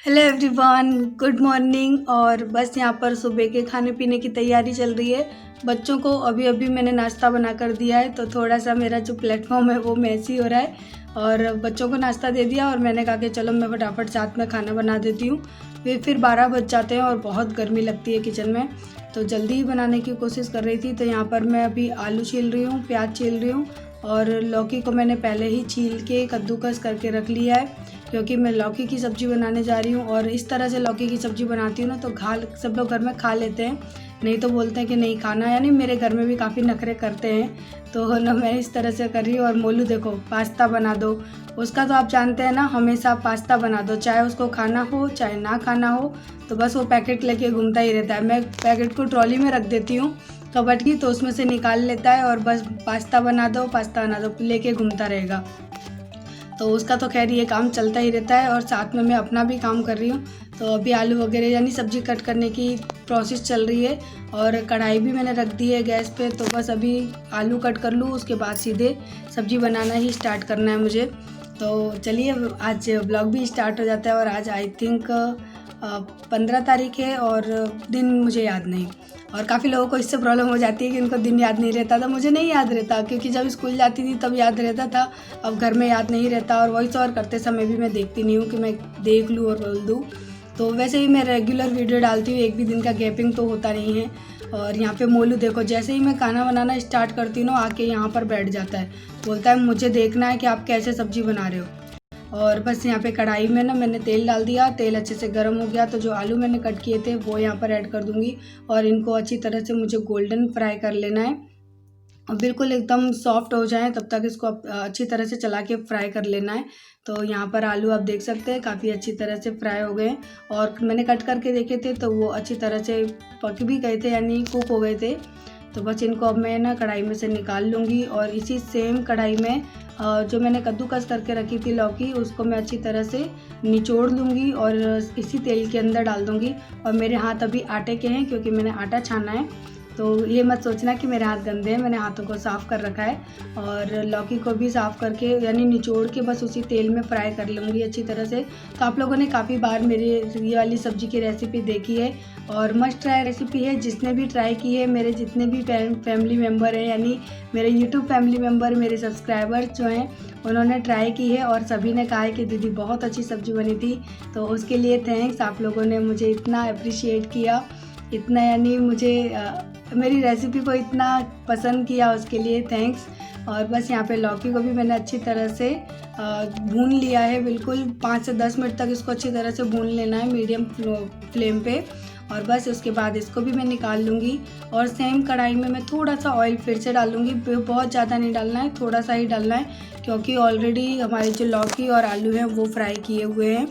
Hello everyone, good morning. और बस यहाँ पर सुबह के खाने पीने की तैयारी चल रही है। बच्चों को अभी अभी मैंने नाश्ता बना कर दिया है, तो थोड़ा सा मेरा जो प्लेटफॉर्म है वो मैसी हो रहा है। और बच्चों को नाश्ता दे दिया और मैंने कहा कि चलो मैं फटाफट साथ में खाना बना देती हूँ। फिर 12 बज जाते हैं और बहुत गर्मी लगती है किचन में, तो जल्दी ही बनाने की कोशिश कर रही थी। तो यहाँ पर मैं अभी आलू छील रही हूँ, प्याज छील रही हूँ और लौकी को मैंने पहले ही छील के कद्दूकस करके रख लिया है, क्योंकि मैं लौकी की सब्ज़ी बनाने जा रही हूँ। और इस तरह से लौकी की सब्ज़ी बनाती हूँ ना तो सब लोग घर में खा लेते हैं, नहीं तो बोलते हैं कि नहीं खाना। यानी मेरे घर में भी काफ़ी नखरे करते हैं, तो ना मैं इस तरह से कर रही हूँ। और मोलू देखो, पास्ता बना दो, उसका तो आप जानते हैं ना, हमेशा पास्ता बना दो, चाहे उसको खाना हो चाहे ना खाना हो, तो बस वो पैकेट लेके घूमता ही रहता है। मैं पैकेट को ट्रॉली में रख देती हूँ कबर्ड की, तो उसमें से निकाल लेता है और बस पास्ता बना दो लेके घूमता रहेगा। तो उसका तो खैर ये काम चलता ही रहता है और साथ में मैं अपना भी काम कर रही हूँ। तो अभी आलू वगैरह यानी सब्ज़ी कट करने की प्रोसेस चल रही है और कढ़ाई भी मैंने रख दी है गैस पे। तो बस अभी आलू कट कर लूँ, उसके बाद सीधे सब्ज़ी बनाना ही स्टार्ट करना है मुझे। तो चलिए, आज ब्लॉग भी स्टार्ट हो जाता है। और आज आई थिंक 15 तारीख है और दिन मुझे याद नहीं। और काफ़ी लोगों को इससे प्रॉब्लम हो जाती है कि उनको दिन याद नहीं रहता था। मुझे नहीं याद रहता, क्योंकि जब स्कूल जाती थी तब याद रहता था, अब घर में याद नहीं रहता। और वॉइस ओवर करते समय भी मैं देखती नहीं हूँ कि मैं देख लूँ और बोल दूँ। तो वैसे ही मैं रेगुलर वीडियो डालती हूँ, एक भी दिन का गैपिंग तो होता नहीं है। और यहाँ पे मोलू देखो, जैसे ही मैं खाना बनाना स्टार्ट करती हूँ ना, आके यहाँ पर बैठ जाता है, बोलता है मुझे देखना है कि आप कैसे सब्जी बना रहे हो। और बस यहाँ पे कढ़ाई में ना मैंने तेल डाल दिया, तेल अच्छे से गर्म हो गया तो जो आलू मैंने कट किए थे वो यहाँ पर ऐड कर दूँगी। और इनको अच्छी तरह से मुझे गोल्डन फ्राई कर लेना है और बिल्कुल एकदम सॉफ्ट हो जाए तब तक इसको अच्छी तरह से चला के फ्राई कर लेना है। तो यहाँ पर आलू आप देख सकते हैं काफ़ी अच्छी तरह से फ्राई हो गए और मैंने कट करके देखे थे तो वो अच्छी तरह से पक भी गए थे, यानी कुक हो गए थे। तो बस इनको अब मैं ना कढ़ाई में से निकाल लूँगी और इसी सेम कढ़ाई में जो मैंने कद्दूकस करके रखी थी लौकी, उसको मैं अच्छी तरह से निचोड़ लूँगी और इसी तेल के अंदर डाल दूँगी। और मेरे हाथ अभी आटे के हैं, क्योंकि मैंने आटा छाना है। तो ये मत सोचना कि मेरे हाथ गंदे हैं, मैंने हाथों को साफ़ कर रखा है। और लौकी को भी साफ़ करके यानी निचोड़ के बस उसी तेल में फ्राई कर लूँगी अच्छी तरह से। तो आप लोगों ने काफ़ी बार मेरी ये वाली सब्ज़ी की रेसिपी देखी है और मस्ट ट्राई रेसिपी है। जिसने भी ट्राई की है, मेरे जितने भी फैमिली मेम्बर हैं, यानी मेरे यूट्यूब फैमिली मेम्बर, मेरे सब्सक्राइबर जो हैं, उन्होंने ट्राई की है और सभी ने कहा है कि दीदी बहुत अच्छी सब्ज़ी बनी थी। तो उसके लिए थैंक्स, आप लोगों ने मुझे इतना अप्रिशिएट किया, इतना यानी मुझे मेरी रेसिपी को इतना पसंद किया, उसके लिए थैंक्स। और बस यहाँ पे लौकी को भी मैंने अच्छी तरह से भून लिया है, बिल्कुल 5 से 10 मिनट तक इसको अच्छी तरह से भून लेना है मीडियम फ्लेम पे। और बस उसके बाद इसको भी मैं निकाल लूँगी और सेम कढ़ाई में मैं थोड़ा सा ऑयल फिर से डालूँगी। बहुत ज़्यादा नहीं डालना है, थोड़ा सा ही डालना है, क्योंकि ऑलरेडी हमारे जो लौकी और आलू हैं वो फ्राई किए हुए हैं।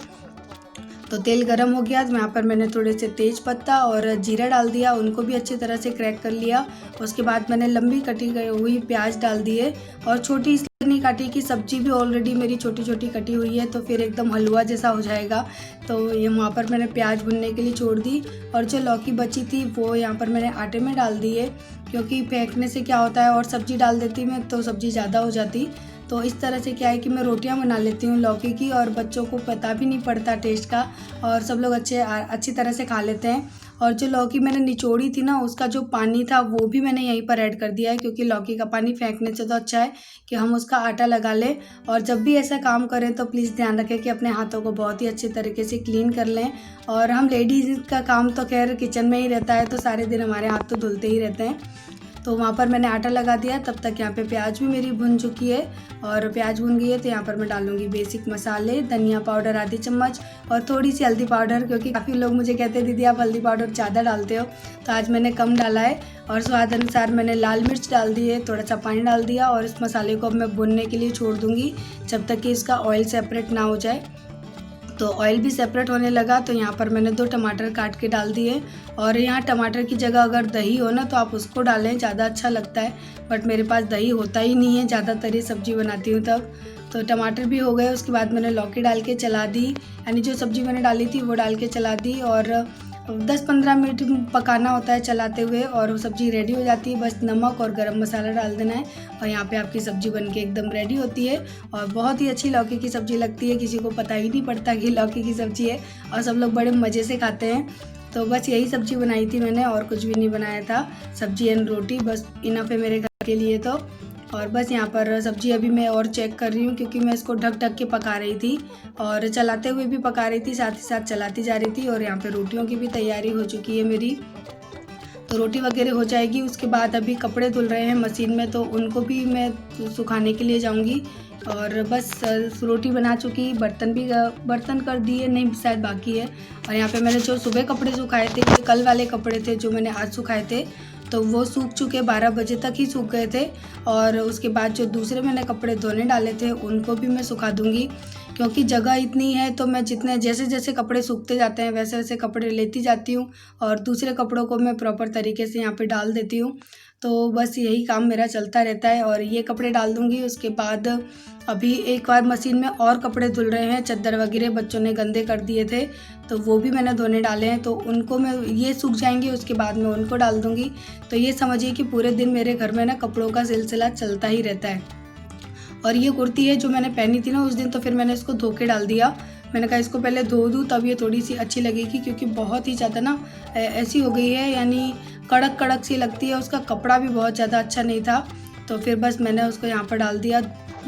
तो तेल गरम हो गया तो यहाँ पर मैंने थोड़े से तेज पत्ता और जीरा डाल दिया, उनको भी अच्छी तरह से क्रैक कर लिया। उसके बाद मैंने लंबी कटी हुई प्याज डाल दिए और छोटी नहीं काटी की सब्जी भी ऑलरेडी मेरी छोटी छोटी कटी हुई है, तो फिर एकदम हलवा जैसा हो जाएगा। तो ये वहाँ पर मैंने प्याज भुनने के लिए छोड़ दी और जो लौकी बची थी वो यहाँ पर मैंने आटे में डाल दी है, क्योंकि फेंकने से क्या होता है और सब्जी डाल देती मैं तो सब्जी ज़्यादा हो जाती। तो इस तरह से क्या है कि मैं रोटियां बना लेती हूँ लौकी की और बच्चों को पता भी नहीं पड़ता टेस्ट का और सब लोग अच्छी तरह से खा लेते हैं। और जो लौकी मैंने निचोड़ी थी ना, उसका जो पानी था वो भी मैंने यहीं पर ऐड कर दिया है, क्योंकि लौकी का पानी फेंकने से तो अच्छा है कि हम उसका आटा लगा लें। और जब भी ऐसा काम करें तो प्लीज़ ध्यान रखें कि अपने हाथों को बहुत ही अच्छी तरीके से क्लीन कर लें। और हम लेडीज़ का काम तो खैर किचन में ही रहता है, तो सारे दिन हमारे हाथ तो धुलते ही रहते हैं। तो वहाँ पर मैंने आटा लगा दिया, तब तक यहाँ पे प्याज भी मेरी भुन चुकी है। और प्याज भुन गई है तो यहाँ पर मैं डालूंगी बेसिक मसाले, धनिया पाउडर आधी चम्मच और थोड़ी सी हल्दी पाउडर, क्योंकि काफ़ी लोग मुझे कहते हैं दीदी आप हल्दी पाउडर ज़्यादा डालते हो, तो आज मैंने कम डाला है। और स्वाद अनुसार मैंने लाल मिर्च डाल दी है, थोड़ा सा पानी डाल दिया और इस मसाले को अब मैं भुनने के लिए छोड़ दूँगी जब तक कि इसका ऑयल सेपरेट ना हो जाए। तो ऑयल भी सेपरेट होने लगा तो यहाँ पर मैंने 2 टमाटर काट के डाल दिए। और यहाँ टमाटर की जगह अगर दही हो ना तो आप उसको डालें, ज़्यादा अच्छा लगता है, बट मेरे पास दही होता ही नहीं है, ज़्यादातर ये सब्ज़ी बनाती हूँ तब। तो टमाटर भी हो गए, उसके बाद मैंने लौकी डाल के चला दी, यानी जो सब्ज़ी मैंने डाली थी वो डाल के चला दी। और 10-15 मिनट पकाना होता है चलाते हुए और वो सब्ज़ी रेडी हो जाती है। बस नमक और गरम मसाला डाल देना है और यहाँ पे आपकी सब्ज़ी बनके एकदम रेडी होती है और बहुत ही अच्छी लौकी की सब्ज़ी लगती है। किसी को पता ही नहीं पड़ता कि लौकी की सब्ज़ी है और सब लोग बड़े मज़े से खाते हैं। तो बस यही सब्ज़ी बनाई थी मैंने और कुछ भी नहीं बनाया था। सब्ज़ी एंड रोटी बस इनफ है मेरे घर के लिए तो। और बस यहाँ पर सब्ज़ी अभी मैं और चेक कर रही हूँ क्योंकि मैं इसको ढक ढक के पका रही थी और चलाते हुए भी पका रही थी, साथ ही साथ चलाती जा रही थी। और यहाँ पे रोटियों की भी तैयारी हो चुकी है मेरी, तो रोटी वगैरह हो जाएगी। उसके बाद अभी कपड़े धुल रहे हैं मशीन में, तो उनको भी मैं सुखाने के लिए जाऊँगी। और बस रोटी बना चुकी, बर्तन कर दिए, नहीं शायद बाकी है। और यहाँ पे मैंने जो सुबह कपड़े सुखाए थे, ये कल वाले कपड़े थे जो मैंने आज सुखाए थे, तो वो सूख चुके, 12 बजे तक ही सूख गए थे। और उसके बाद जो दूसरे मैंने कपड़े धोने डाले थे उनको भी मैं सुखा दूँगी क्योंकि जगह इतनी है। तो मैं जैसे जैसे कपड़े सूखते जाते हैं वैसे वैसे कपड़े लेती जाती हूँ और दूसरे कपड़ों को मैं प्रॉपर तरीके से यहाँ पे डाल देती हूँ। तो बस यही काम मेरा चलता रहता है और ये कपड़े डाल दूँगी। उसके बाद अभी एक बार मशीन में और कपड़े धुल रहे हैं, चद्दर वगैरह बच्चों ने गंदे कर दिए थे तो वो भी मैंने धोने डाले हैं, तो उनको मैं ये सूख जाएंगे उसके बाद मैं उनको डाल दूँगी। तो ये समझिए कि पूरे दिन मेरे घर में ना कपड़ों का सिलसिला चलता ही रहता है। और ये कुर्ती है जो मैंने पहनी थी ना उस दिन, तो फिर मैंने इसको धो के डाल दिया। मैंने कहा इसको पहले धो दूँ तब ये थोड़ी सी अच्छी लगेगी क्योंकि बहुत ही ज़्यादा ना ऐसी हो गई है, यानी कड़क कड़क सी लगती है। उसका कपड़ा भी बहुत ज़्यादा अच्छा नहीं था, तो फिर बस मैंने उसको यहाँ पर डाल दिया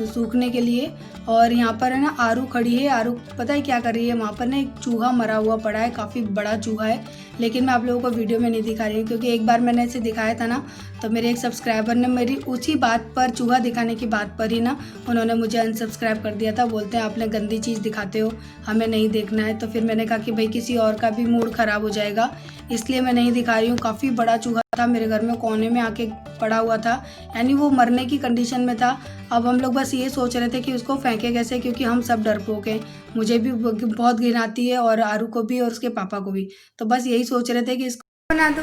सूखने के लिए। और यहाँ पर है ना आरू खड़ी है। आरू पता है क्या कर रही है, वहाँ पर ना एक चूहा मरा हुआ पड़ा है, काफ़ी बड़ा चूहा है, लेकिन मैं आप लोगों को वीडियो में नहीं दिखा रही हूँ क्योंकि एक बार मैंने इसे दिखाया था ना, तो मेरे एक सब्सक्राइबर ने मेरी उसी बात पर, चूहा दिखाने की बात पर ही ना, उन्होंने मुझे अनसब्सक्राइब कर दिया था। बोलते हैं आपने गंदी चीज़ दिखाते हो, हमें नहीं देखना है। तो फिर मैंने कहा कि भाई किसी और का भी मूड ख़राब हो जाएगा, इसलिए मैं नहीं दिखा रही हूँ। काफ़ी बड़ा चूहा था, मेरे घर में कोने में आके पड़ा हुआ था, यानी वो मरने की कंडीशन में था। अब हम लोग बस ये सोच रहे थे कि उसको फेंके कैसे, क्योंकि हम सब डरपोक हैं, मुझे भी बहुत घिन आती है और आरू को भी और उसके पापा को भी। तो बस यही सोच रहे थे कि इसको बना दो,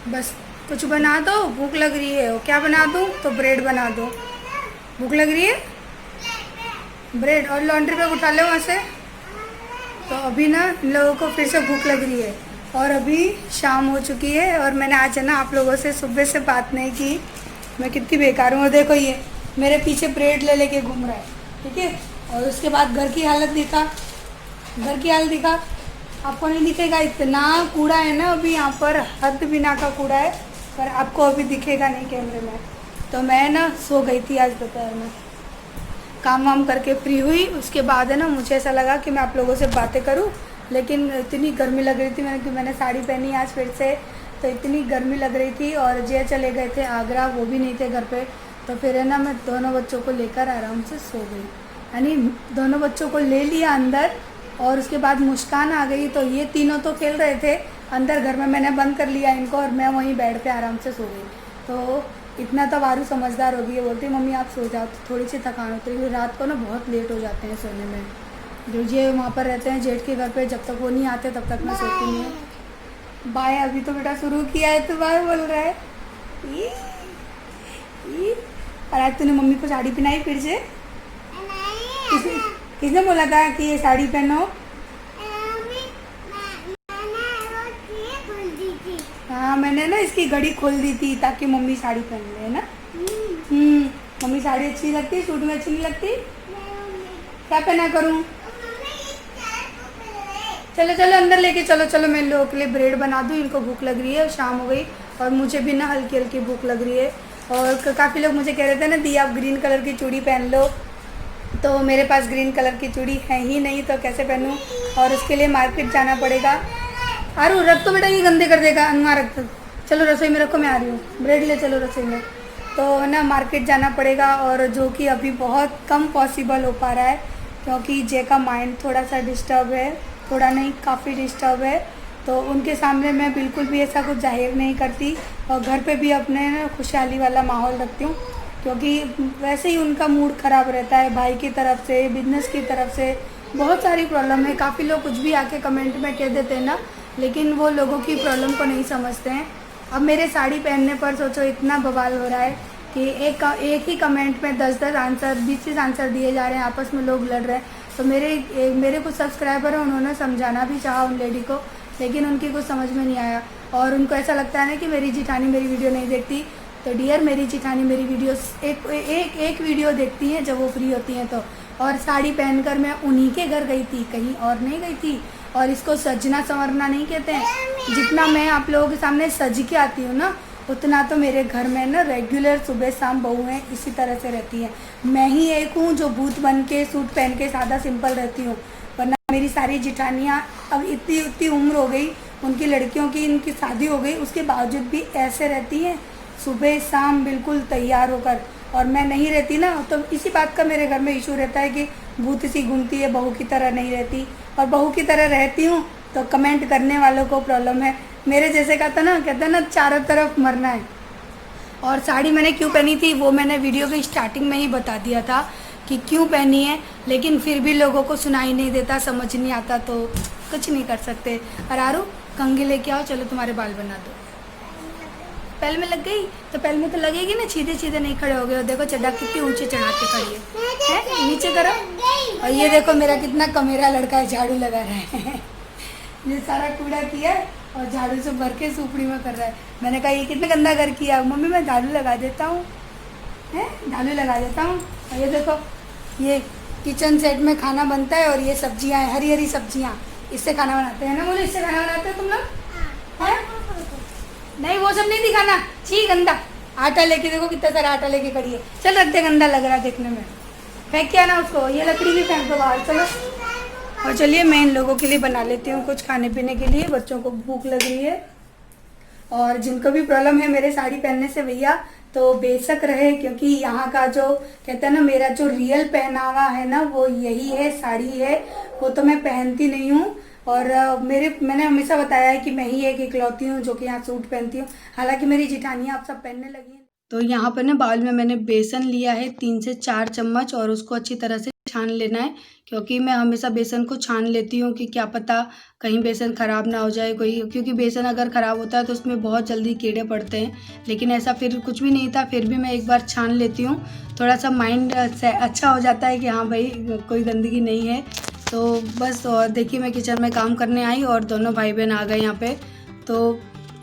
बस कुछ बना दो, भूख लग रही है। क्या बना दूँ? तो ब्रेड बना दो। भूख लग रही है, ब्रेड। और लॉन्ड्री बैग उठा लो वहाँ से। तो अभी ना इन लोगों को फिर से भूख लग रही है और अभी शाम हो चुकी है और मैंने आज है ना आप लोगों से सुबह से बात नहीं की। मैं कितनी बेकार हूँ। और देखो ये मेरे पीछे ब्रेड ले लेके घूम रहा है, ठीक है। और उसके बाद घर की हालत दिखा, घर की हालत दिखा, आपको नहीं दिखेगा, इतना कूड़ा है ना अभी यहाँ पर, हद बिना का कूड़ा है, पर आपको अभी दिखेगा नहीं कैमरे में। तो मैं ना सो गई थी आज दोपहर में, काम वाम करके फ्री हुई। उसके बाद है ना मुझे ऐसा लगा कि मैं आप लोगों से बातें करूं, लेकिन इतनी गर्मी लग रही थी, मैंने साड़ी पहनी आज फिर से, तो इतनी गर्मी लग रही थी। और जय चले गए थे आगरा, वो भी नहीं थे घर पे। तो फिर है ना मैं दोनों बच्चों को लेकर आराम से सो गई, यानी दोनों बच्चों को ले लिया अंदर। और उसके बाद मुस्कान आ गई, तो ये तीनों तो खेल रहे थे अंदर घर में, मैंने बंद कर लिया इनको और मैं वहीं बेड पे आराम से सो गई। तो इतना तो आरू समझदार हो गई है, बोलती मम्मी आप सो जाओ, तो थोड़ी सी थकान होती है। रात को ना बहुत लेट हो जाते हैं सोने में। जो ये वहाँ पर रहते हैं जेठ के घर पे, जब तक वो नहीं आते तब तक मैं सोती नहीं हूँ। बाय। अभी तो बेटा शुरू किया है, तो बाय बोल रहा है। और आज तूने मम्मी को साड़ी पहनाई फिर से? किसने बोला था कि ये साड़ी पहनो? हाँ मैंने ना इसकी घड़ी खोल दी थी ताकि मम्मी साड़ी पहन ले, है ना। मम्मी साड़ी अच्छी लगती है, सूट में अच्छी नहीं लगती? क्या पहना करूँ? चलो चलो अंदर लेके चलो। चलो मैं लोगों के लिए ब्रेड बना दूँ, इनको भूख लग रही है, शाम हो गई और मुझे भी ना हल्की हल्की भूख लग रही है। और काफ़ी लोग मुझे कह रहे थे ना दी आप ग्रीन कलर की चूड़ी पहन लो, तो मेरे पास ग्रीन कलर की चूड़ी है ही नहीं, तो कैसे पहनूँ? और उसके लिए मार्केट जाना पड़ेगा। आरू रख तो बेटा, ये गंदे कर देगा, अनुमा रख दो। चलो रसोई में रखो, मैं आ रही हूँ, ब्रेड ले चलो रसोई में। तो ना मार्केट जाना पड़ेगा, और जो कि अभी बहुत कम पॉसिबल हो पा रहा है क्योंकि जे का माइंड थोड़ा सा डिस्टर्ब है, थोड़ा नहीं काफ़ी डिस्टर्ब है। तो उनके सामने मैं बिल्कुल भी ऐसा कुछ जाहिर नहीं करती और घर पे भी अपने खुशहाली वाला माहौल रखती हूँ, क्योंकि वैसे ही उनका मूड ख़राब रहता है, भाई की तरफ से, बिजनेस की तरफ से, बहुत सारी प्रॉब्लम है। काफ़ी लोग कुछ भी आके कमेंट में कह देते हैं ना, लेकिन वो लोगों की प्रॉब्लम को नहीं समझते हैं। अब मेरे साड़ी पहनने पर सोचो इतना बवाल हो रहा है कि एक ही कमेंट में 10-10 आंसर, 20-20 आंसर दिए जा रहे हैं, आपस में लोग लड़ रहे हैं। तो मेरे कुछ सब्सक्राइबर हैं, उन्होंने समझाना भी चाहा उन लेडी को, लेकिन उनकी कुछ समझ में नहीं आया और उनको ऐसा लगता है ना कि मेरी जिठानी मेरी वीडियो नहीं देखती। तो डियर, मेरी जिठानी मेरी वीडियोस एक वीडियो देखती हैं जब वो फ्री होती हैं तो। और साड़ी पहनकर मैं उन्हीं के घर गई थी, कहीं और नहीं गई थी। और इसको सजना संवरना नहीं कहते हैं। जितना मैं आप लोगों के सामने सज के आती हूँ ना, उतना तो मेरे घर में ना रेगुलर सुबह शाम बहुएँ इसी तरह से रहती हैं। मैं ही एक हूँ जो भूत बन के सूट पहन के सादा सिंपल रहती हूँ, वरना मेरी सारी जिठानियाँ अब इतनी उम्र हो गई, उनकी लड़कियों की इनकी शादी हो गई, उसके बावजूद भी ऐसे रहती हैं सुबह शाम बिल्कुल तैयार होकर। और मैं नहीं रहती ना, तो इसी बात का मेरे घर में इशू रहता है कि भूत सी घूमती है, बहू की तरह नहीं रहती। और बहू की तरह रहती हूँ तो कमेंट करने वालों को प्रॉब्लम है। मेरे जैसे का था ना, कहते हैं ना चारों तरफ मरना है। और साड़ी मैंने क्यों पहनी थी वो मैंने वीडियो के स्टार्टिंग में ही बता दिया था कि क्यों पहनी है, लेकिन फिर भी लोगों को सुनाई नहीं देता, समझ नहीं आता, तो कुछ नहीं कर सकते। और आरू, कंघी लेके आओ, चलो तुम्हारे बाल बना दो। पहले में लग गई तो पहले में तो लगेगी ना, सीधे सीधे नहीं खड़े हो गए। और देखो चड्डा कितनी ऊंचे चढ़ा के खड़ी है, नीचे करो। और ये देखो मेरा कितना कमेरा लड़का है, झाड़ू लगा रहा है ये सारा कूड़ा किया और झाड़ू से भर के सुपड़ी में कर रहा है। मैंने कहा ये कितना गंदा घर किया। मम्मी मैं झाड़ू लगा देता हूँ, झाड़ू लगा देता हूँ। और ये देखो, ये किचन सेट में खाना बनता है और ये सब्जियाँ हैं, हरी हरी सब्जियाँ, इससे खाना बनाते हैं ना। बोलो, इससे खाना बनाते हो तुम लोग? हैं? नहीं, वो सब नहीं दिखाना, छी गंदा। आटा लेके देखो, कितना सारा आटा लेके खड़ी है। चल रख दे, गंदा लग रहा है देखने में, फेंक के आना उसको। ये लकड़ी भी फेंक दो बाहर, चलो। और चलिए मैं इन लोगों के लिए बना लेती हूँ कुछ खाने पीने के लिए, बच्चों को भूख लग रही है। और जिनको भी प्रॉब्लम है मेरे साड़ी पहनने से भैया, तो बेशक रहे, क्योंकि यहाँ का जो कहते हैं ना, मेरा जो रियल पहनावा है ना वो यही है, साड़ी है। वो तो मैं पहनती नहीं हूँ। और मैंने हमेशा बताया है कि मैं ही एक इकलौती हूँ जो कि यहाँ सूट पहनती हूँ। हालांकि मेरी जिठानियाँ आप सब पहनने लगी हैं। तो यहाँ पर ना बाउल में मैंने बेसन लिया है 3 से 4 चम्मच, और उसको अच्छी तरह से छान लेना है। क्योंकि मैं हमेशा बेसन को छान लेती हूँ कि क्या पता कहीं बेसन ख़राब ना हो जाए कोई, क्योंकि बेसन अगर ख़राब होता है तो उसमें बहुत जल्दी कीड़े पड़ते हैं। लेकिन ऐसा फिर कुछ भी नहीं था, फिर भी मैं एक बार छान लेती हूँ, थोड़ा सा माइंड अच्छा हो जाता है कि हाँ भाई कोई गंदगी नहीं है। तो बस, और देखिए मैं किचन में काम करने आई और दोनों भाई बहन आ गए यहाँ पे। तो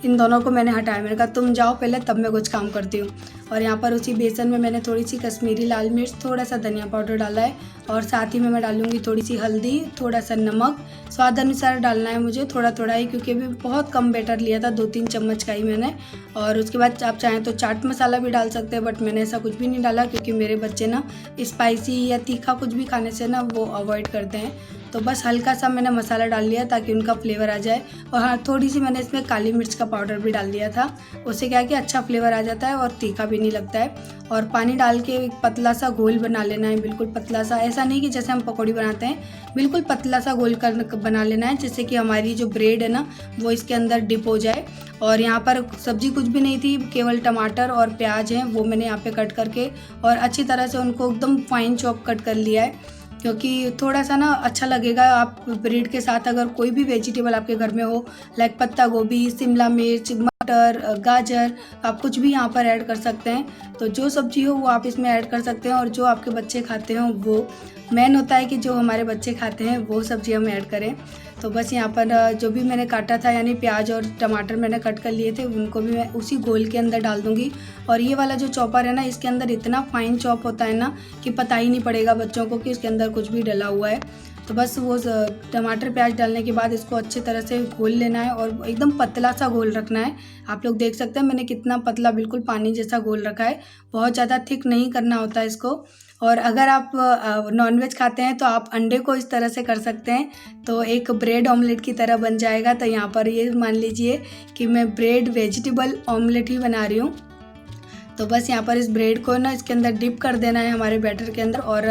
इन दोनों को मैंने हटाया, मैंने कहा तुम जाओ पहले, तब मैं कुछ काम करती हूँ। और यहाँ पर उसी बेसन में मैंने थोड़ी सी कश्मीरी लाल मिर्च, थोड़ा सा धनिया पाउडर डाला है, और साथ ही में मैं डालूँगी थोड़ी सी हल्दी, थोड़ा सा नमक, स्वाद अनुसार डालना है मुझे, थोड़ा थोड़ा ही, क्योंकि अभी बहुत कम बैटर लिया था, 2-3 चम्मच का ही मैंने। और उसके बाद आप चाहें तो चाट मसाला भी डाल सकते हैं, बट मैंने ऐसा कुछ भी नहीं डाला, क्योंकि मेरे बच्चे ना स्पाइसी या तीखा कुछ भी खाने से ना वो अवॉइड करते हैं। तो बस हल्का सा मैंने मसाला डाल लिया ताकि उनका फ्लेवर आ जाए। और हाँ, थोड़ी सी मैंने इसमें काली मिर्च का पाउडर भी डाल दिया था, उससे क्या है कि अच्छा फ्लेवर आ जाता है और तीखा भी नहीं लगता है। और पानी डाल के एक पतला सा घोल बना लेना है, बिल्कुल पतला सा, ऐसा नहीं कि जैसे हम पकौड़ी बनाते हैं, बिल्कुल पतला सा घोल कर बना लेना है, जिससे कि हमारी जो ब्रेड है ना वो इसके अंदर डिप हो जाए। और यहाँ पर सब्जी कुछ भी नहीं थी, केवल टमाटर और प्याज हैं, वो मैंने यहाँ पे कट करके और अच्छी तरह से उनको एकदम फाइन चॉप कट कर लिया है, क्योंकि थोड़ा सा ना अच्छा लगेगा। आप ब्रेड के साथ अगर कोई भी वेजिटेबल आपके घर में हो, लाइक पत्ता गोभी, शिमला मिर्च, मटर, गाजर, आप कुछ भी यहाँ पर ऐड कर सकते हैं। तो जो सब्जी हो वो आप इसमें ऐड कर सकते हैं, और जो आपके बच्चे खाते हो वो मेन होता है कि जो हमारे बच्चे खाते हैं वो सब्जी हम ऐड करें। तो बस यहाँ पर जो भी मैंने काटा था, यानी प्याज और टमाटर मैंने कट कर लिए थे, उनको भी मैं उसी घोल के अंदर डाल दूँगी। और ये वाला जो चॉपर है ना, इसके अंदर इतना फाइन चॉप होता है ना कि पता ही नहीं पड़ेगा बच्चों को कि इसके अंदर कुछ भी डला हुआ है। तो बस वो टमाटर प्याज डालने के बाद इसको अच्छी तरह से घोल लेना है, और एकदम पतला सा घोल रखना है। आप लोग देख सकते हैं मैंने कितना पतला, बिल्कुल पानी जैसा घोल रखा है, बहुत ज़्यादा थिक नहीं करना होता है इसको। और अगर आप नॉनवेज खाते हैं तो आप अंडे को इस तरह से कर सकते हैं, तो एक ब्रेड ऑमलेट की तरह बन जाएगा। तो यहाँ पर ये मान लीजिए कि मैं ब्रेड वेजिटेबल ऑमलेट ही बना रही हूँ। तो बस यहाँ पर इस ब्रेड को ना इसके अंदर डिप कर देना है हमारे बैटर के अंदर। और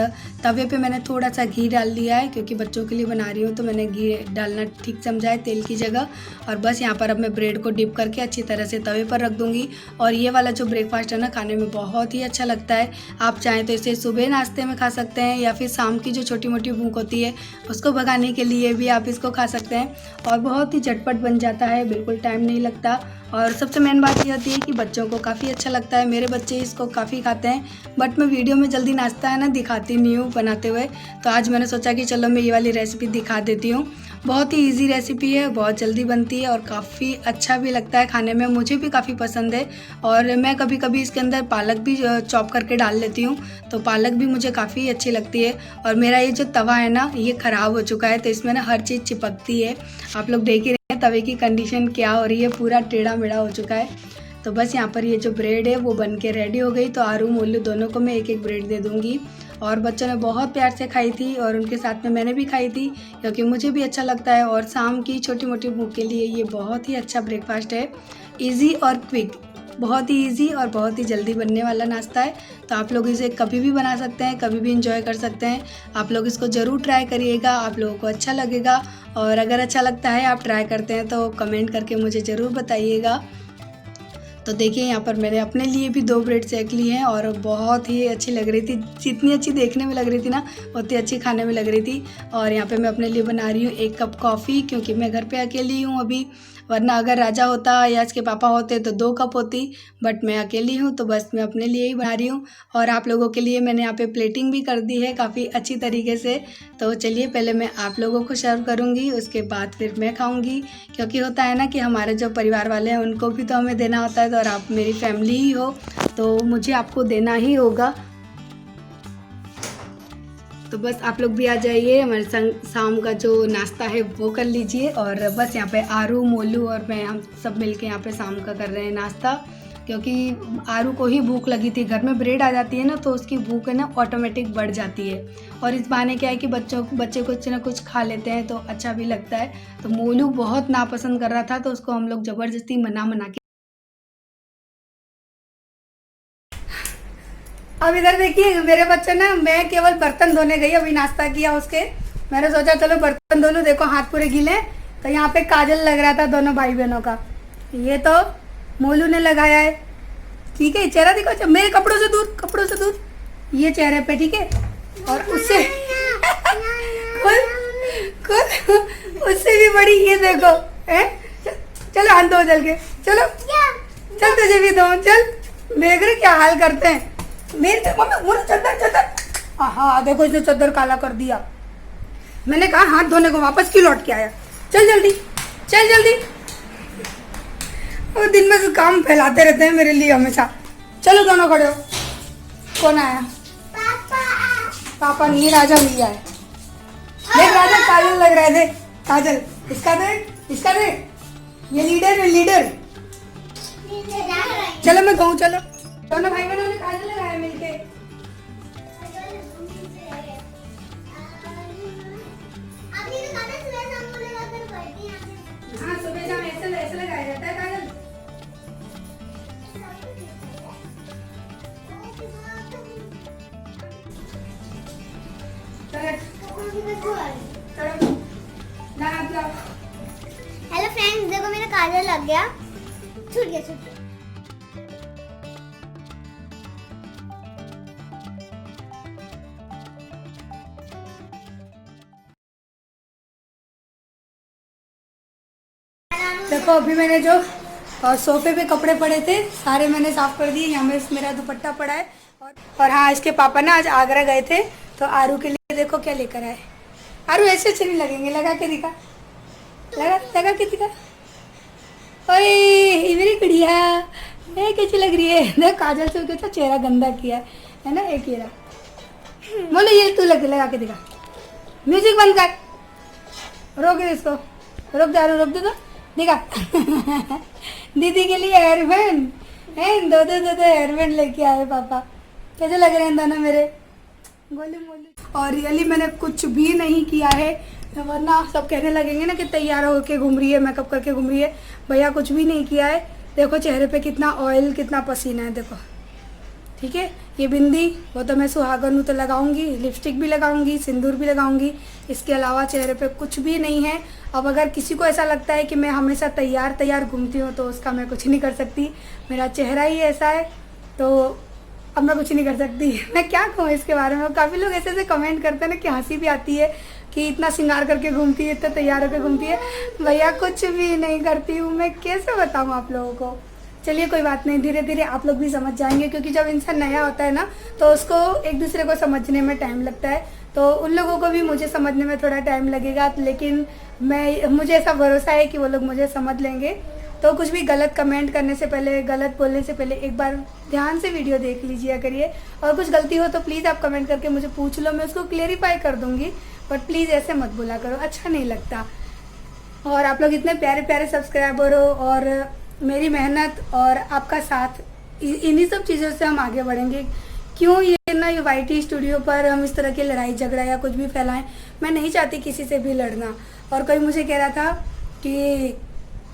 तवे पे मैंने थोड़ा सा घी डाल लिया है, क्योंकि बच्चों के लिए बना रही हूँ तो मैंने घी डालना ठीक समझा है तेल की जगह। और बस यहाँ पर अब मैं ब्रेड को डिप करके अच्छी तरह से तवे पर रख दूँगी। और ये वाला जो ब्रेकफास्ट है ना, खाने में बहुत ही अच्छा लगता है। आप चाहें तो इसे सुबह नाश्ते में खा सकते हैं, या फिर शाम की जो छोटी मोटी भूख होती है उसको भगाने के लिए भी आप इसको खा सकते हैं। और बहुत ही झटपट बन जाता है, बिल्कुल टाइम नहीं लगता। और सबसे मेन बात ये होती है कि बच्चों को काफ़ी अच्छा लगता है। मेरे बच्चे इसको काफ़ी खाते हैं, बट मैं वीडियो में जल्दी नाश्ता है ना दिखाती नहीं हूँ, बनाते हुए। तो आज मैंने सोचा कि चलो मैं ये वाली रेसिपी दिखा देती हूँ। बहुत ही इजी रेसिपी है, बहुत जल्दी बनती है और काफ़ी अच्छा भी लगता है खाने में, मुझे भी काफ़ी पसंद है। और मैं कभी कभी इसके अंदर पालक भी चॉप करके डाल लेती हूँ, तो पालक भी मुझे काफ़ी अच्छी लगती है। और मेरा ये जो तवा है ना, ये ख़राब हो चुका है, तो इसमें ना हर चीज़ चिपकती है। आप लोग देख ही रहे हैं तवे की कंडीशन क्या हो रही है, पूरा टेढ़ा मेढ़ा हो चुका है। तो बस यहाँ पर ये जो ब्रेड है वो बन के रेडी हो गई। तो आरू मोलू दोनों को मैं एक एक ब्रेड दे दूँगी। और बच्चों ने बहुत प्यार से खाई थी और उनके साथ में मैंने भी खाई थी, क्योंकि मुझे भी अच्छा लगता है। और शाम की छोटी मोटी भूख के लिए ये बहुत ही अच्छा ब्रेकफास्ट है, इजी और क्विक, बहुत ही इजी और बहुत ही जल्दी बनने वाला नाश्ता है। तो आप लोग इसे कभी भी बना सकते हैं, कभी भी इंजॉय कर सकते हैं। आप लोग इसको ज़रूर ट्राई करिएगा, आप लोगों को अच्छा लगेगा। और अगर अच्छा लगता है, आप ट्राई करते हैं, तो कमेंट करके मुझे ज़रूर बताइएगा। तो देखिए यहाँ पर मैंने अपने लिए भी 2 ब्रेड सेक ली हैं और बहुत ही अच्छी लग रही थी। जितनी अच्छी देखने में लग रही थी ना, उतनी अच्छी खाने में लग रही थी। और यहाँ पे मैं अपने लिए बना रही हूँ 1 कप कॉफ़ी, क्योंकि मैं घर पे अकेली हूँ अभी। वरना अगर राजा होता या इसके पापा होते तो 2 कप होती, बट मैं अकेली हूँ, तो बस मैं अपने लिए ही बना रही हूँ। और आप लोगों के लिए मैंने यहाँ पे प्लेटिंग भी कर दी है काफ़ी अच्छी तरीके से। तो चलिए पहले मैं आप लोगों को सर्व करूँगी, उसके बाद फिर मैं खाऊँगी। क्योंकि होता है ना कि हमारे जो परिवार वाले हैं उनको भी तो हमें देना होता है, तो और आप मेरी फैमिली ही हो, तो मुझे आपको देना ही होगा। तो बस आप लोग भी आ जाइए, हमारे संग शाम का जो नाश्ता है वो कर लीजिए। और बस यहाँ पे आरू मोलू और मैं, हम सब मिलके यहाँ पे शाम का कर रहे हैं नाश्ता। क्योंकि आरू को ही भूख लगी थी, घर में ब्रेड आ जाती है ना, तो उसकी भूख है ना ऑटोमेटिक बढ़ जाती है। और इस बहाने क्या है कि बच्चे कुछ ना कुछ खा लेते हैं, तो अच्छा भी लगता है। तो मोलू बहुत नापसंद कर रहा था, तो उसको हम लोग ज़बरदस्ती मना के। अब इधर देखिए मेरे बच्चे ना, मैं केवल बर्तन धोने गई, अभी नाश्ता किया उसके, मैंने सोचा चलो बर्तन धो लूँ। देखो हाथ पूरे गीले। तो यहाँ पे काजल लग रहा था दोनों भाई बहनों का, ये तो मोलू ने लगाया है। ठीक है, चेहरा दिखो मेरे कपड़ों से दूर, कपड़ों से दूर, ये चेहरे पे, ठीक है। और उससे उससे भी बड़ी ये देखो है। चलो हाथ धो जल के, चलो चल तुझे भी दो, चल। देख रहे क्या हाल करते हैं मेरे मम्मी। चद्दर, हाँ देखो इसने चद्दर काला कर दिया। मैंने कहा हाथ धोने को वापस क्यों लौट के आया। चल जल्दी, चल जल्दी। वो दिन में से काम फैलाते रहते हैं मेरे लिए हमेशा। चलो दोनों खड़े हो। कौन आया? पापा नहीं, राजा नहीं आया। देख राजा काजल लग रहे थे, काजल इसका दे, ये लीडर है, लीडर। चलो मैं कहूँ, चलो दोनों भाई बहनों ने काजल लगाया मिलके। हाँ सुबह शाम ऐसे लगाया जाता है काजल। हेलो फ्रेंड्स, देखो मेरा काजल लग गया, छूट गया। देखो अभी मैंने जो सोफे पे कपड़े पड़े थे सारे मैंने साफ कर दिए। यहाँ में मेरा दुपट्टा पड़ा है। और हाँ, इसके पापा ना आज आगरा गए थे, तो आरू के लिए देखो क्या लेकर आए। आरू ऐसे अच्छे नहीं लगेंगे, लगा के दिखा, लगा के दिखा। ओए मेरी गुड़िया, ये कैसी लग रही है। देख काजल से कैसा चेहरा गंदा किया है ना, एक ये बोलो, ये तू लगा के दिखा। म्यूजिक बंद कर, रोक दे इसको, रोक दे आरू, रोक दे तो देखा। दीदी के लिए हेयरबैंड है, दो हेयरबैंड लेके आए पापा। कैसे लग रहे हैं दोनों मेरे गोलू मोलू। और रियली मैंने कुछ भी नहीं किया है, वरना सब कहने लगेंगे ना कि तैयार होके घूम रही है, मेकअप करके घूम रही है। भैया कुछ भी नहीं किया है। देखो चेहरे पे कितना ऑयल, कितना पसीना है, देखो। ठीक है, ये बिंदी वो तो मैं सुहागन हूँ तो लगाऊंगी, लिपस्टिक भी लगाऊंगी, सिंदूर भी लगाऊंगी। इसके अलावा चेहरे पे कुछ भी नहीं है। अब अगर किसी को ऐसा लगता है कि मैं हमेशा तैयार घूमती हूँ, तो उसका मैं कुछ नहीं कर सकती। मेरा चेहरा ही ऐसा है, तो अब मैं कुछ नहीं कर सकती। मैं क्या कहूँ इसके बारे में। काफ़ी लोग ऐसे कमेंट करते हैं ना कि हंसी भी आती है कि इतना श्रृंगार करके घूमती है, इतना तैयार होकर घूमती है। भैया कुछ भी नहीं करती हूँ मैं, कैसे बताऊँ आप लोगों को। चलिए कोई बात नहीं, धीरे धीरे आप लोग भी समझ जाएंगे, क्योंकि जब इंसान नया होता है ना तो उसको एक दूसरे को समझने में टाइम लगता है। तो उन लोगों को भी मुझे समझने में थोड़ा टाइम लगेगा, लेकिन मुझे ऐसा भरोसा है कि वो लोग मुझे समझ लेंगे। तो कुछ भी गलत कमेंट करने से पहले, गलत बोलने से पहले एक बार ध्यान से वीडियो देख लीजिए करिए। और कुछ गलती हो तो प्लीज़ आप कमेंट करके मुझे पूछ लो, मैं उसको क्लेरिफाई कर दूँगी, बट प्लीज़ ऐसे मत बोला करो, अच्छा नहीं लगता। और आप लोग इतने प्यारे प्यारे सब्सक्राइबर हो और मेरी मेहनत और आपका साथ, इन्हीं सब चीज़ों से हम आगे बढ़ेंगे। क्यों ये ना ये YT स्टूडियो पर हम इस तरह की लड़ाई झगड़ा या कुछ भी फैलाएं, मैं नहीं चाहती किसी से भी लड़ना। और कोई मुझे कह रहा था कि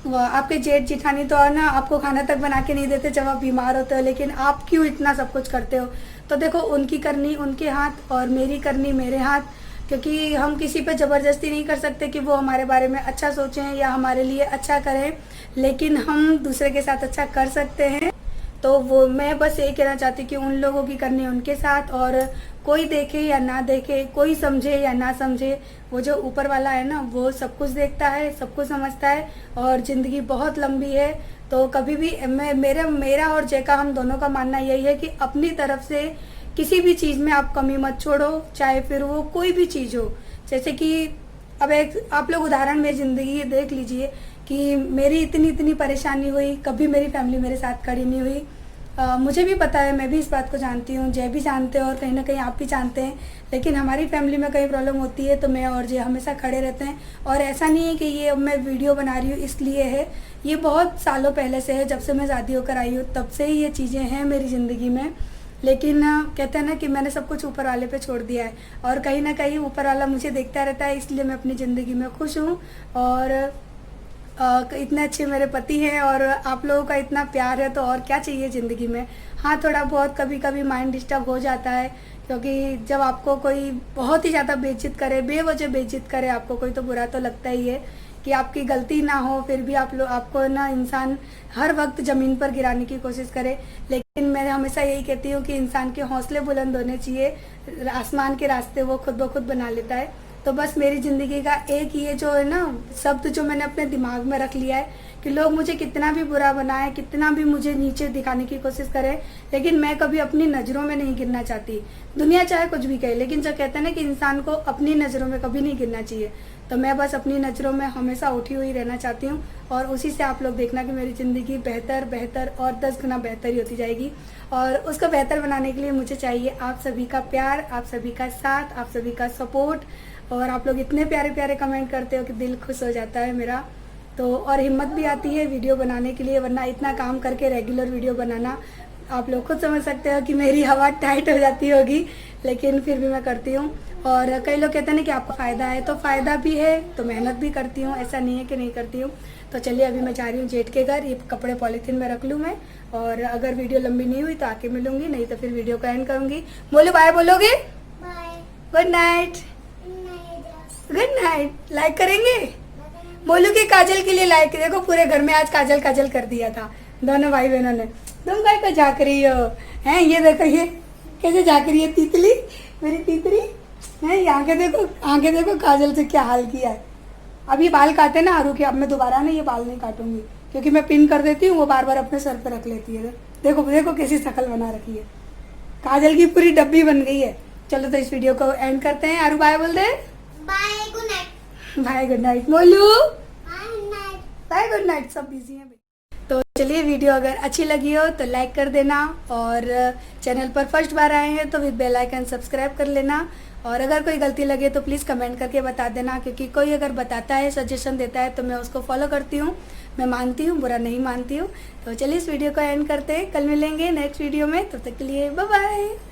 आपके जेठ जिठानी तो ना आपको खाना तक बना के नहीं देते जब आप बीमार होते हो, लेकिन आप क्यों इतना सब कुछ करते हो। तो देखो, उनकी करनी उनके हाथ और मेरी करनी मेरे हाथ, क्योंकि हम किसी पे ज़बरदस्ती नहीं कर सकते कि वो हमारे बारे में अच्छा सोचें या हमारे लिए अच्छा करें, लेकिन हम दूसरे के साथ अच्छा कर सकते हैं। तो वो मैं बस यही कहना चाहती कि उन लोगों की करनी उनके साथ, और कोई देखे या ना देखे, कोई समझे या ना समझे, वो जो ऊपर वाला है ना वो सब कुछ देखता है, सब कुछ समझता है। और ज़िंदगी बहुत लंबी है, तो कभी भी मेरा और जय का, हम दोनों का मानना यही है कि अपनी तरफ से किसी भी चीज़ में आप कमी मत छोड़ो, चाहे फिर वो कोई भी चीज़ हो। जैसे कि अब एक आप लोग उदाहरण में ज़िंदगी देख लीजिए कि मेरी इतनी परेशानी हुई, कभी मेरी फैमिली मेरे साथ खड़ी नहीं हुई। मुझे भी पता है, मैं भी इस बात को जानती हूँ, जय भी जानते हो और कहीं ना कहीं आप भी जानते हैं, लेकिन हमारी फैमिली में कई प्रॉब्लम होती है तो मैं और जय हमेशा खड़े रहते हैं। और ऐसा नहीं है कि ये अब मैं वीडियो बना रही हूँ इसलिए है, ये बहुत सालों पहले से है, जब से मैं शादी होकर आई हूँ तब से ही ये चीज़ें हैं मेरी ज़िंदगी में। लेकिन कहते हैं ना कि मैंने सब कुछ ऊपर वाले पे छोड़ दिया है, और कहीं ना कहीं ऊपर वाला मुझे देखता रहता है, इसलिए मैं अपनी ज़िंदगी में खुश हूँ। और इतने अच्छे मेरे पति हैं और आप लोगों का इतना प्यार है, तो और क्या चाहिए ज़िंदगी में। हाँ, थोड़ा बहुत कभी कभी माइंड डिस्टर्ब हो जाता है, क्योंकि जब आपको कोई बहुत ही ज़्यादा बेइज्जत करे, बेवजह बेइज्जत करे आपको कोई, तो बुरा तो लगता ही है कि आपकी गलती ना हो फिर भी आपको ना इंसान हर वक्त ज़मीन पर गिराने की कोशिश करे। लेकिन मैं हमेशा यही कहती हूँ कि इंसान के हौसले बुलंद होने चाहिए, आसमान के रास्ते वो खुद ब खुद बना लेता है। तो बस मेरी ज़िंदगी का एक ये जो है ना शब्द जो मैंने अपने दिमाग में रख लिया है कि लोग मुझे कितना भी बुरा बनाए, कितना भी मुझे नीचे दिखाने की कोशिश करें, लेकिन मैं कभी अपनी नज़रों में नहीं गिरना चाहती। दुनिया चाहे कुछ भी कहे, लेकिन जो कहते हैं ना कि इंसान को अपनी नज़रों में कभी नहीं गिरना चाहिए, तो मैं बस अपनी नज़रों में हमेशा उठी हुई रहना चाहती हूँ। और उसी से आप लोग देखना कि मेरी ज़िंदगी बेहतर बेहतर और 10 गुना बेहतर ही होती जाएगी। और उसको बेहतर बनाने के लिए मुझे चाहिए आप सभी का प्यार, आप सभी का साथ, आप सभी का सपोर्ट। और आप लोग इतने प्यारे प्यारे कमेंट करते हो कि दिल खुश हो जाता है मेरा। तो और हिम्मत भी आती है वीडियो बनाने के लिए, वरना इतना काम करके रेगुलर वीडियो बनाना, आप लोग खुद समझ सकते हो कि मेरी हवा टाइट हो जाती होगी, लेकिन फिर भी मैं करती हूँ। और कई लोग कहते हैं ना कि आपको फ़ायदा है, तो फ़ायदा भी है, तो मेहनत भी करती हूँ, ऐसा नहीं है कि नहीं करती हूँ। तो चलिए अभी मैं जा रही हूँ जेठ के घर, ये कपड़े पॉलीथीन में रख लूँ मैं, और अगर वीडियो लंबी नहीं हुई तो आके मिलूंगी, नहीं तो फिर वीडियो को एंड करूँगी। बोलो बाय, बोलोगे bye, good night, good night. Like करेंगे? बोलू कि काजल के लिए लाइक, देखो पूरे घर में आज काजल काजल कर दिया था दोनों भाई बहनों ने। तुम काय को झाँक रही हो हैं? ये देखो ये कैसे झाँक रही है तितली, मेरी तितली है। ये आंखें देखो, आंखें देखो काजल से क्या हाल किया है। अब ये बाल काटे ना आरू के, अब मैं दोबारा ना ये बाल नहीं काटूंगी, क्योंकि मैं पिन कर देती हूँ, वो बार बार अपने सर पे रख लेती है। देखो देखो कैसी शक्ल बना रखी है, काजल की पूरी डब्बी बन गई है। चलो तो इस वीडियो को एंड करते हैं। आरू बाय बोल दे। Bye, good night. Bye good night. Molu bye, good night. Bye good night. सब बिजी हैं। तो चलिए वीडियो अगर अच्छी लगी हो तो लाइक कर देना, और चैनल पर फर्स्ट बार आए हैं तो विद बेल आइकन सब्सक्राइब कर लेना। और अगर कोई गलती लगे तो प्लीज़ कमेंट करके बता देना, क्योंकि कोई अगर बताता है, सजेशन देता है तो मैं उसको फॉलो करती हूँ, मैं मानती हूँ, बुरा नहीं मानती हूँ। तो चलिए इस वीडियो को एंड करते हैं, कल मिलेंगे नेक्स्ट वीडियो में, तब तक के लिए बाय बाय।